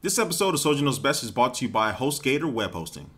This episode of Soldier Knows Best is brought to you by HostGator Web Hosting.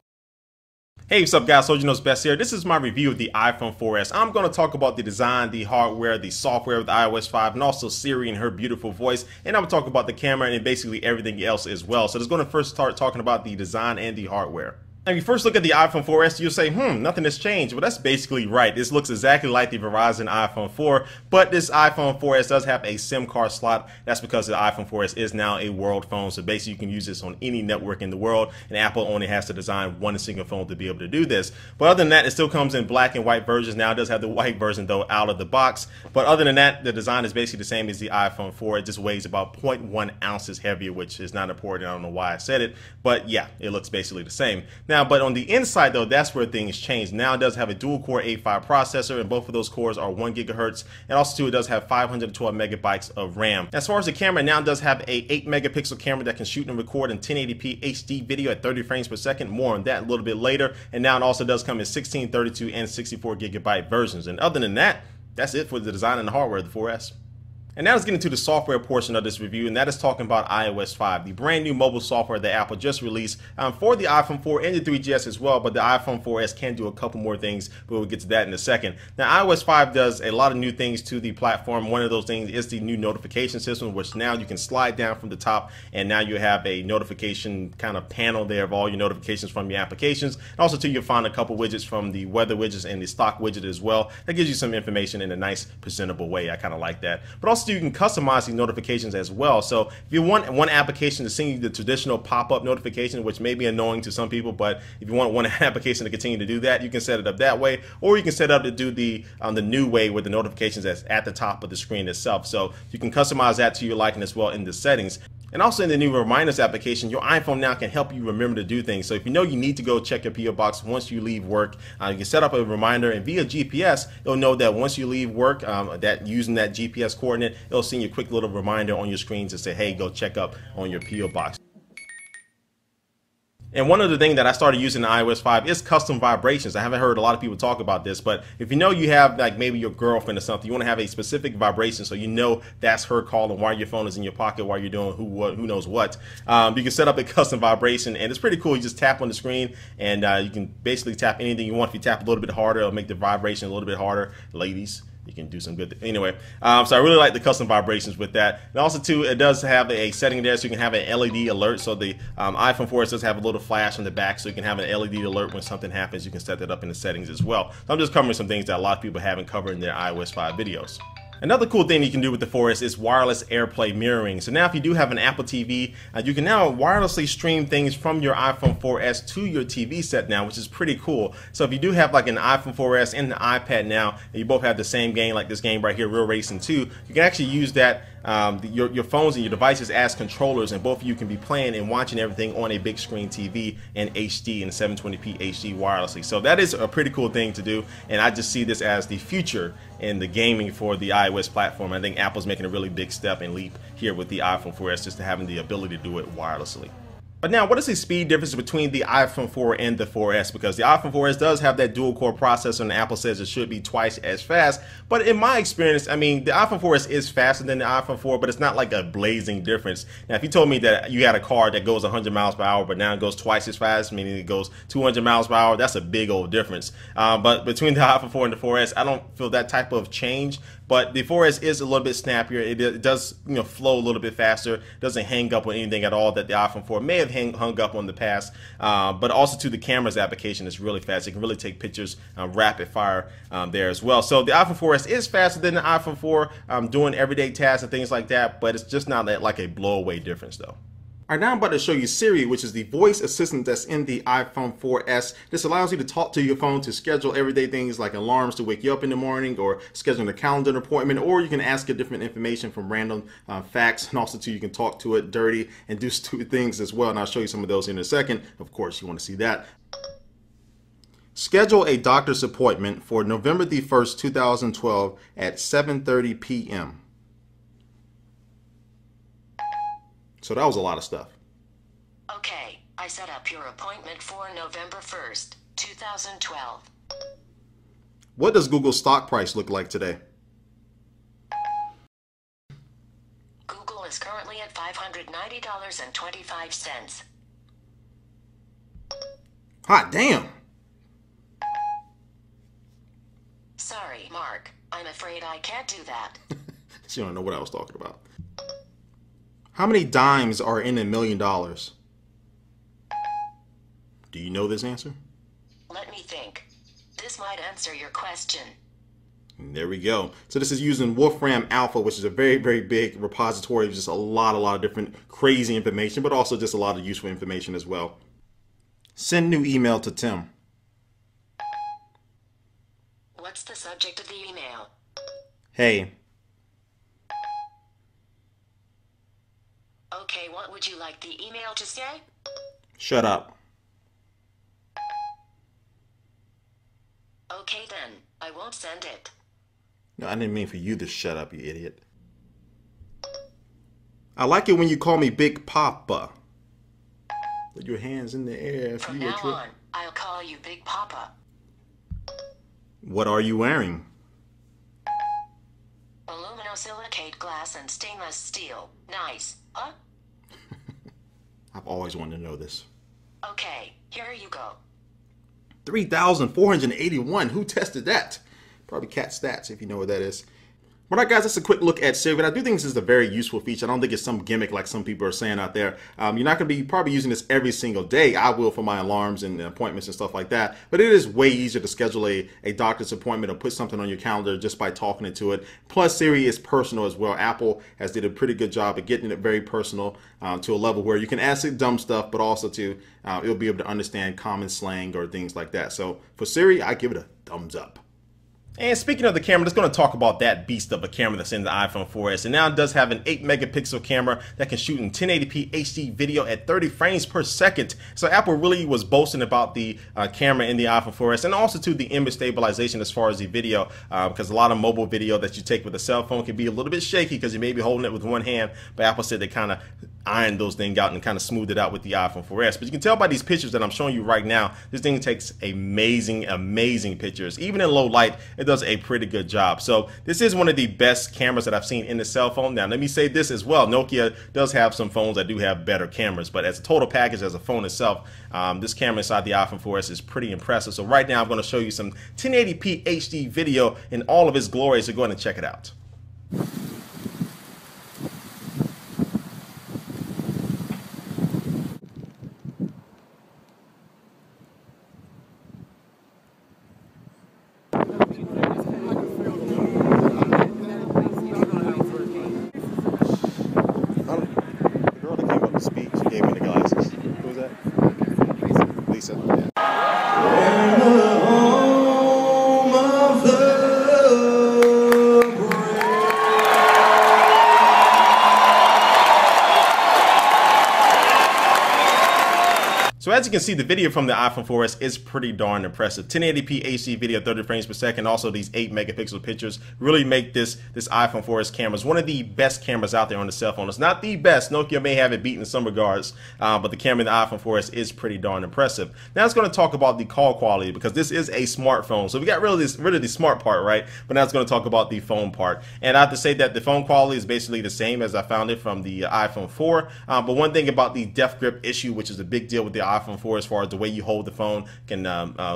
Hey, what's up guys, Soldier Knows Best here. This is my review of the iPhone 4s. I'm going to talk about the design, the hardware, the software with iOS 5, and also Siri and her beautiful voice. And I'm going to talk about the camera and basically everything else as well. So let's go to first start talking about the design and the hardware. Now, if you first look at the iPhone 4s, you'll say, nothing has changed. Well, that's basically right. This looks exactly like the Verizon iPhone 4, but this iPhone 4s does have a SIM card slot. That's because the iPhone 4s is now a world phone, so basically you can use this on any network in the world, and Apple only has to design one single phone to be able to do this. But other than that, it still comes in black and white versions. Now it does have the white version, though, out of the box. But other than that, the design is basically the same as the iPhone 4. It just weighs about 0.1 ounces heavier, which is not important. I don't know why I said it, but yeah, it looks basically the same. Now, but on the inside, though, that's where things change. Now it does have a dual-core A5 processor, and both of those cores are 1 gigahertz, and also too, it does have 512 megabytes of RAM. As far as the camera, now it does have a 8 megapixel camera that can shoot and record in 1080p HD video at 30 frames per second. More on that a little bit later. And now it also does come in 16, 32, and 64 gigabyte versions. And other than that, that's it for the design and the hardware of the 4S. And now let's get into the software portion of this review, and that is talking about iOS 5, the brand new mobile software that Apple just released for the iPhone 4 and the 3GS as well, but the iPhone 4S can do a couple more things, but we'll get to that in a second. Now, iOS 5 does a lot of new things to the platform. One of those things is the new notification system, which now you can slide down from the top, and now you have a notification kind of panel there of all your notifications from your applications. And also, too, you'll find a couple widgets from the weather widgets and the stock widget as well. That gives you some information in a nice, presentable way. I kind of like that. But also, you can customize these notifications as well. So if you want one application to send you the traditional pop-up notification, which may be annoying to some people, but if you want one application to continue to do that, you can set it up that way, or you can set it up to do the new way with the notifications that's at the top of the screen itself. So you can customize that to your liking as well in the settings. And also in the new Reminders application, your iPhone now can help you remember to do things. So if you know you need to go check your PO box once you leave work, you can set up a reminder, and via GPS, it'll know that once you leave work, that using that GPS coordinate, it'll send you a quick little reminder on your screen to say, hey, go check up on your PO box. And one other thing that I started using in iOS 5 is custom vibrations. I haven't heard a lot of people talk about this, but if you know you have like maybe your girlfriend or something, you want to have a specific vibration so you know that's her calling while your phone is in your pocket while you're doing who knows what. You can set up a custom vibration, and it's pretty cool. You just tap on the screen, and you can basically tap anything you want. If you tap a little bit harder, it'll make the vibration a little bit harder. Ladies, you can do some good anyway. So I really like the custom vibrations with that. And also too, it does have a setting there so you can have an LED alert. So the iPhone 4S does have a little flash on the back, so you can have an LED alert when something happens. You can set that up in the settings as well. So I'm just covering some things that a lot of people haven't covered in their iOS 5 videos. Another cool thing you can do with the 4S is wireless AirPlay mirroring. So now if you do have an Apple TV, you can now wirelessly stream things from your iPhone 4S to your TV set now, which is pretty cool. So if you do have like an iPhone 4S and an iPad now, and you both have the same game, like this game right here, Real Racing 2, you can actually use that your phones and your devices as controllers, and both of you can be playing and watching everything on a big screen TV in HD and 720p HD wirelessly. So that is a pretty cool thing to do, and I just see this as the future in the gaming for the iOS platform. I think Apple's making a really big step and leap here with the iPhone 4S, just to having the ability to do it wirelessly. But now, what is the speed difference between the iPhone 4 and the 4S? Because the iPhone 4S does have that dual-core processor, and Apple says it should be twice as fast. But in my experience, I mean, the iPhone 4S is faster than the iPhone 4, but it's not like a blazing difference. Now, if you told me that you had a car that goes 100 miles per hour, but now it goes twice as fast, meaning it goes 200 miles per hour, that's a big old difference. But between the iPhone 4 and the 4S, I don't feel that type of change. But the 4S is a little bit snappier. It does, flow a little bit faster. It doesn't hang up on anything at all that the iPhone 4 may have hung up on the past. But also to the cameras application is really fast. It can really take pictures rapid fire there as well. So the iPhone 4S is faster than the iPhone 4 doing everyday tasks and things like that. But it's just not like a blowaway difference though. All right, now I'm about to show you Siri, which is the voice assistant that's in the iPhone 4S. This allows you to talk to your phone to schedule everyday things like alarms to wake you up in the morning, or scheduling a calendar appointment, or you can ask it different information from random facts, and also too, you can talk to it dirty and do stupid things as well. And I'll show you some of those in a second. Of course, you want to see that. Schedule a doctor's appointment for November the 1st, 2012 at 7:30 p.m. So that was a lot of stuff. Okay, I set up your appointment for November 1st, 2012. What does Google's stock price look like today? Google is currently at $590.25. Hot damn. Sorry, Mark. I'm afraid I can't do that. She don't know what I was talking about. How many dimes are in $1 million? Do you know this answer? Let me think. This might answer your question. And there we go. So this is using Wolfram Alpha, which is a very, very big repository of just a lot of different crazy information, but also just a lot of useful information as well. Send new email to Tim. What's the subject of the email? Hey. Okay, what would you like the email to say? Shut up. Okay then, I won't send it. No, I didn't mean for you to shut up, you idiot. I like it when you call me Big Papa. Put your hands in the air if From you now on, I'll call you Big Papa. What are you wearing? Aluminosilicate glass and stainless steel. Nice, huh? I've always wanted to know this. Okay, here you go. 3,481. Who tested that? Probably Cat Stats, if you know what that is. All right, guys, that's a quick look at Siri. But I do think this is a very useful feature. I don't think it's some gimmick like some people are saying out there. You're not going to be probably using this every single day. I will for my alarms and appointments and stuff like that. But it is way easier to schedule a doctor's appointment or put something on your calendar just by talking into it. Plus, Siri is personal as well. Apple has did a pretty good job of getting it very personal to a level where you can ask it dumb stuff, but also it'll be able to understand common slang or things like that. So for Siri, I give it a thumbs up. And speaking of the camera, let's going to talk about that beast of a camera that's in the iPhone 4s. And now it does have an 8 megapixel camera that can shoot in 1080p HD video at 30 frames per second. So Apple really was boasting about the camera in the iPhone 4s, and also to the image stabilization as far as the video, because a lot of mobile video that you take with a cell phone can be a little bit shaky because you may be holding it with one hand. But Apple said they kind of ironed those things out and kind of smoothed it out with the iPhone 4s. But you can tell by these pictures that I'm showing you right now, this thing takes amazing pictures. Even in low light, it does a pretty good job. So this is one of the best cameras that I've seen in the cell phone. Now let me say this as well, Nokia does have some phones that do have better cameras, but as a total package, as a phone itself, this camera inside the iPhone 4s is pretty impressive. So right now I'm going to show you some 1080p HD video in all of its glory, so go ahead and check it out. So as you can see, the video from the iPhone 4s is pretty darn impressive. 1080p HD video, 30 frames per second. Also, these 8 megapixel pictures really make this iPhone 4s cameras one of the best cameras out there on the cell phone. It's not the best. Nokia may have it beat in some regards, but the camera in the iPhone 4s is pretty darn impressive. Now it's going to talk about the call quality, because this is a smartphone. So we got rid of the smart part, right? But now it's going to talk about the phone part. And I have to say that the phone quality is basically the same as I found it from the iPhone 4. But one thing about the depth grip issue, which is a big deal with the iPhone 4 as far as the way you hold the phone, can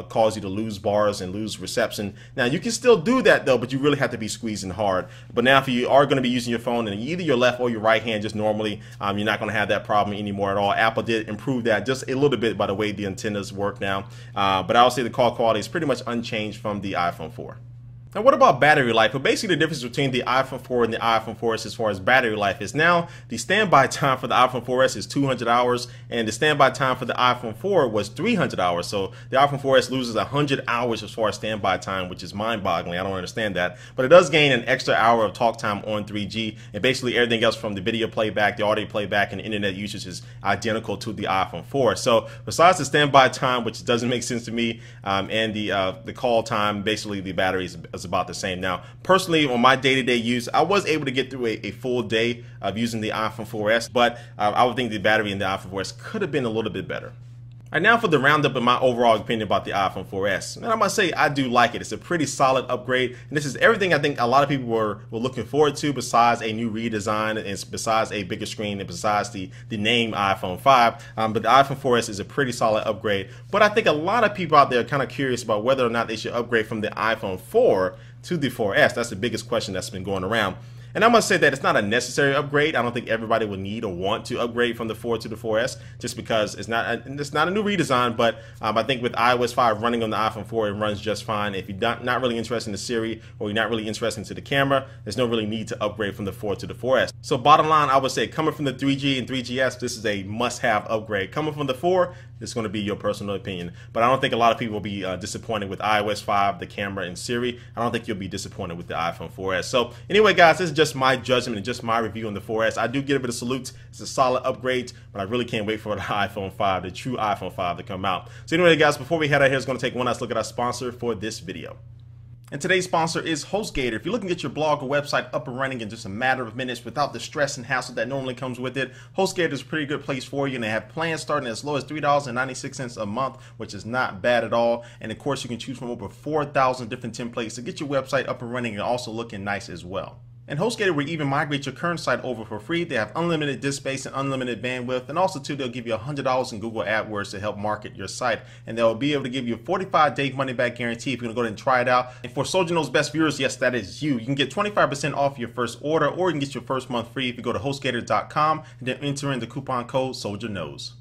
cause you to lose bars and lose reception. Now you can still do that though, but you really have to be squeezing hard. But now if you are going to be using your phone in either your left or your right hand just normally, you're not going to have that problem anymore at all. Apple did improve that just a little bit by the way the antennas work now. But I would say the call quality is pretty much unchanged from the iPhone 4. Now, what about battery life? Well, basically the difference between the iPhone 4 and the iPhone 4s as far as battery life is now the standby time for the iPhone 4s is 200 hours, and the standby time for the iPhone 4 was 300 hours. So the iPhone 4s loses 100 hours as far as standby time, which is mind-boggling. I don't understand that. But it does gain an extra hour of talk time on 3G, and basically everything else from the video playback, the audio playback, and the internet usage is identical to the iPhone 4. So besides the standby time, which doesn't make sense to me, and the call time, basically the battery is about the same. Now, personally, on my day-to-day use, I was able to get through a full day of using the iPhone 4s, but I would think the battery in the iPhone 4s could have been a little bit better. All right, now for the roundup of my overall opinion about the iPhone 4S. And I must say, I do like it. It's a pretty solid upgrade. And this is everything I think a lot of people were looking forward to, besides a new redesign, and besides a bigger screen, and besides the name iPhone 5. But the iPhone 4S is a pretty solid upgrade. But I think a lot of people out there are kind of curious about whether or not they should upgrade from the iPhone 4 to the 4S. That's the biggest question that's been going around. And I must say that it's not a necessary upgrade. I don't think everybody would need or want to upgrade from the 4 to the 4S, just because it's not a new redesign. But I think with iOS 5 running on the iPhone 4, it runs just fine. If you're not really interested in the Siri, or you're not really interested in the camera, there's no really need to upgrade from the 4 to the 4S. So bottom line, I would say coming from the 3G and 3GS, this is a must-have upgrade. Coming from the 4, it's going to be your personal opinion. But I don't think a lot of people will be disappointed with iOS 5, the camera, and Siri. I don't think you'll be disappointed with the iPhone 4S. So anyway, guys, this is just my judgment and just my review on the 4S. I do give it a salute. It's a solid upgrade, but I really can't wait for the iPhone 5, the true iPhone 5, to come out. So anyway, guys, before we head out here, it's going to take one last look at our sponsor for this video. And today's sponsor is HostGator. If you're looking to get your blog or website up and running in just a matter of minutes without the stress and hassle that normally comes with it, HostGator is a pretty good place for you. And they have plans starting as low as $3.96 a month, which is not bad at all. And of course, you can choose from over 4,000 different templates to get your website up and running and also looking nice as well. And HostGator will even migrate your current site over for free. They have unlimited disk space and unlimited bandwidth. And also, too, they'll give you $100 in Google AdWords to help market your site. And they'll be able to give you a 45-day money-back guarantee if you're going to go ahead and try it out. And for Soldier Knows Best viewers, yes, that is you. You can get 25% off your first order, or you can get your first month free if you go to HostGator.com and then enter in the coupon code SoldierKnows.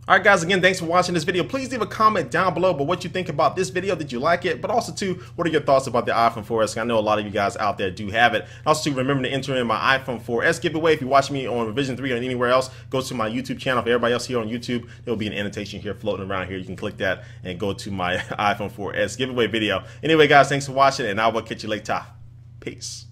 Alright guys, again, thanks for watching this video. Please leave a comment down below about what you think about this video. Did you like it? But also, too, what are your thoughts about the iPhone 4S? I know a lot of you guys out there do have it. Also, too, remember to enter in my iPhone 4S giveaway. If you watch me on Revision 3 or anywhere else, go to my YouTube channel. For everybody else here on YouTube, there will be an annotation here floating around here. You can click that and go to my iPhone 4S giveaway video. Anyway, guys, thanks for watching, and I will catch you later. Peace.